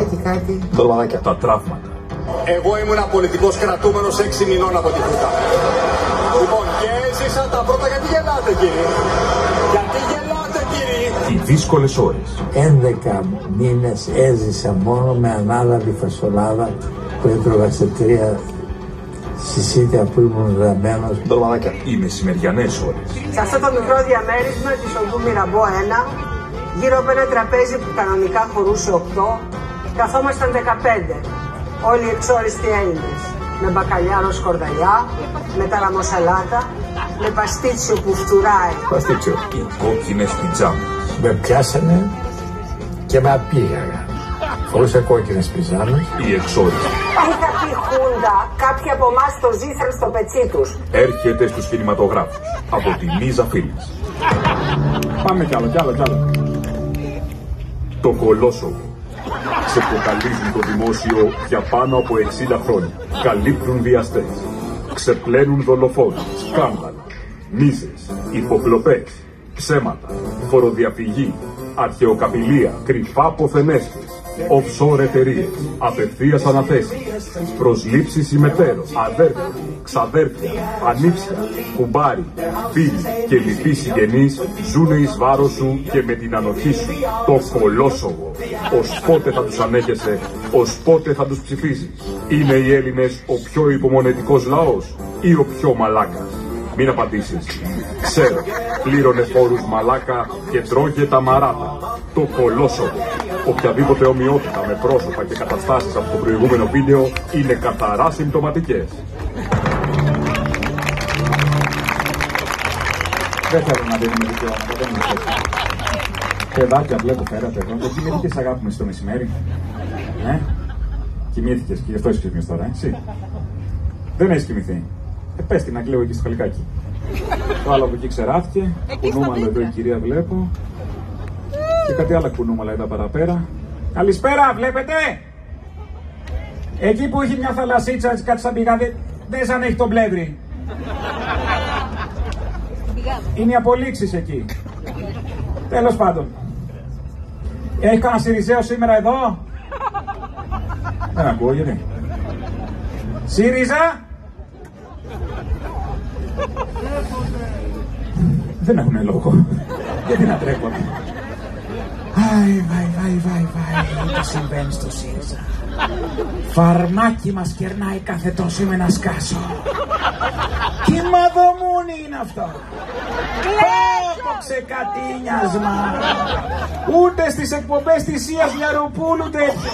Έχει κάτι. Δωρμανάκια. Τα τραύματα. Εγώ ήμουν πολιτικός κρατούμενος 6 μηνών από τη Χούτα. Λοιπόν, και έζησα τα πρώτα. Γιατί γελάτε, κύριε? Γιατί γελάτε, κύριε? Οι δύσκολες ώρες. 11 μήνες έζησα μόνο με ανάλαβη φασολάδα που έτρωγα σε 3 συσίτια που ήμουν γραμμένος. Δωρμανάκια. Οι μεσημεριανές ώρες. Σε αυτό το μικρό διαμέρισμα της οδού Μυραμπό 1, γύρω από ένα τραπέζι που κανονικά χωρούσε 8, καθόμασταν 15. Όλοι οι εξόριστοι Έλληνες. Με μπακαλιάρο σκορδαλιά, με ταραμοσαλάτα, με παστίτσιο που φτουράει. Παστίτσιο. Οι κόκκινες πιτζάμες. Με πιάσανε και με απήγαγαν. Φορούσα κόκκινες πιζάμες. Οι εξόριστοι. Είχα πει Χούντα, κάποιοι από εμάς το ζήσαν στο πετσί τους. Έρχεται στους κινηματογράφους από τη Μίζα Φίλης. Πάμε κι άλλο. Το Κολόσοβο. Ξεκοκαλίζουν το δημόσιο για πάνω από 60 χρόνια. Καλύπτουν βιαστές. Ξεπλένουν δολοφόνους. Σκάνδαλα. Μίζες. Υποκλοπές. Ψέματα. Φοροδιαφυγή. Αρχαιοκαπηλεία. Κρυφά αποθενέσεις. Offshore εταιρείες. Απευθείας αναθέσεις. Προσλήψεις ημετέρων. Αδέρφια. Ξαδέρφια. Ανήψια. Κουμπάρι. Φίλοι και λοιποί συγγενείς ζουνε εις βάρος σου και με την ανοχή σου. Το Κολόσοβο. Ως πότε θα τους ανέχεσαι, ως πότε θα τους ψηφίζεις? Είναι οι Έλληνες ο πιο υπομονετικός λαός ή ο πιο μαλάκας? Μην απαντήσεις. Ξέρω, πλήρωνε φόρους μαλάκα και τρώγε τα μαράτα. Το Κολόσοβο. Οποιαδήποτε ομοιότητα με πρόσωπα και καταστάσεις από το προηγούμενο βίντεο είναι καθαρά συμπτωματικές. Δεν θέλω να δίνουμε δικαιώματα, δεν είναι αυτό. Παιδάκια βλέπω φέρατε εδώ. Δεν κοιμήθηκες, αγάπη μου, στο μεσημέρι? Κοιμήθηκες και γι' αυτό είσαι ξύπνιος τώρα, εσύ? Δεν έχεις κοιμηθεί. Πες την να κλαίω εκεί στο χαλικάκι. Το άλλο από εκεί ξεράφηκε. Κουνούμαλο εδώ η κυρία βλέπω. Και κάτι άλλα κουνούμαλα εδώ παραπέρα. Καλησπέρα, βλέπετε! Εκεί που έχει μια θαλασσίτσα, κάτι σαν πηγάδι, δεν σαν έχει τον πλεύρη. Είναι οι απολύξεις εκεί. Τέλος πάντων. Έχει κανένα Σιριζέο σήμερα εδώ? Δεν ακούω, γιατί? ΣΥΡΙΖΑ! Δεν έχουνε λόγο. Γιατί να τρέχουνε? Βάι, τι συμβαίνει στο ΣΥΡΙΖΑ. Φαρμάκι μας κερνάει κάθε τόσο με ένα σκάσο. Τι μαδομούνι είναι αυτό? Πόπο ξεκατίνιασμα. Ούτε στις εκπομπές της Ιας Λιαρουπούλου τέτοια.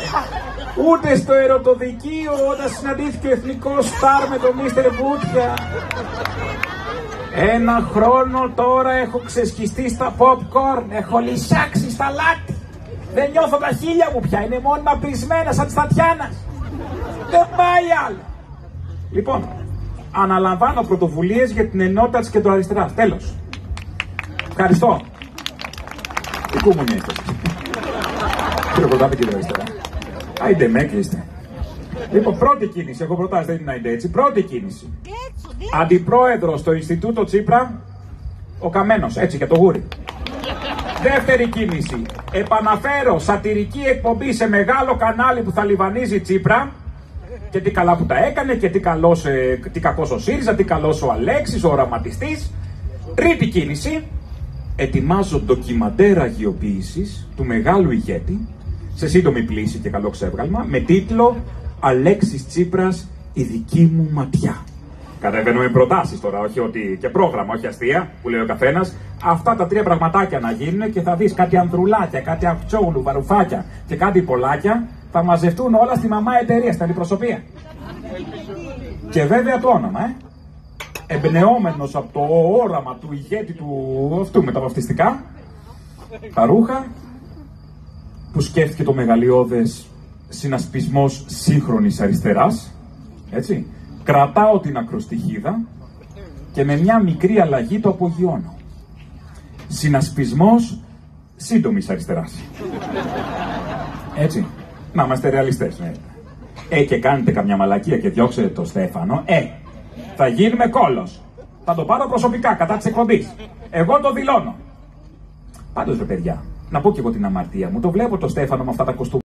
Ούτε στο ερωτοδικείο όταν συναντήθηκε ο εθνικός στάρ με τον Μίστερ Βούτια. Ένα χρόνο τώρα έχω ξεσχιστεί στα popcorn, έχω λυσάξει στα λάτι. Δεν νιώθω τα χείλια μου πια, είναι μόνιμα πρισμένα σαν της Τατιάνας. Δεν πάει άλλο. Λοιπόν, αναλαμβάνω πρωτοβουλίες για την ενότητα της κεντροαριστεράς. Τέλος. Ευχαριστώ. Δικού μου είναι ίσταση. Κύριε Πρωτάπη, κεντροαριστερά. Άιντε με κλείστε. Λοιπόν, πρώτη κίνηση, έχω προτάσει, δεν είναι άιντε έτσι. Πρώτη κίνηση. Αντιπρόεδρος στο Ινστιτούτο Τσίπρα, ο Καμένος, έτσι για το γούρι. Δεύτερη κίνηση. Επαναφέρω σατυρική εκπομπή σε μεγάλο κανάλι που θα λιβανίζει Τσίπρα. Και τι καλά που τα έκανε και τι κακός ο ΣΥΡΙΖΑ, τι καλός ο Αλέξης, ο οραματιστής. Τρίτη κίνηση. Ετοιμάζω ντοκιμαντέρ αγιοποίησης του μεγάλου ηγέτη, σε σύντομη πλήση και καλό ξέβγαλμα, με τίτλο «Αλέξης Τσίπρας, η δική μου ματιά». Κατεβαίνουμε προτάσεις τώρα, όχι ότι και πρόγραμμα, όχι αστεία, που λέει ο καθένας. Αυτά τα 3 πραγματάκια να γίνουν και θα δεις κάτι ανδρουλάκια, κάτι αυτσόγλου, βαρουφάκια και κάτι πολλάκια, θα μαζευτούν όλα στη μαμά εταιρεία, στην αντιπροσωπεία. Και βέβαια το όνομα, εμπνεόμενος από το όραμα του ηγέτη του αυτού με τα βαφτιστικά, τα ρούχα, που σκέφτηκε το μεγαλειώδες συνασπισμός σύγχρονης αριστεράς, έτσι. Κρατάω την ακροστιχίδα και με μια μικρή αλλαγή το απογειώνω. Συνασπισμός σύντομης αριστεράς. Έτσι. Να είμαστε ρεαλιστές. Και κάνετε καμιά μαλακία και διώξετε το Στέφανο, θα γίνουμε κόλλος. Θα το πάρω προσωπικά κατά της εκπομπής. Εγώ το δηλώνω. Πάντως, ρε παιδιά, να πω και εγώ την αμαρτία μου. Το βλέπω το Στέφανο με αυτά τα κοστούμια.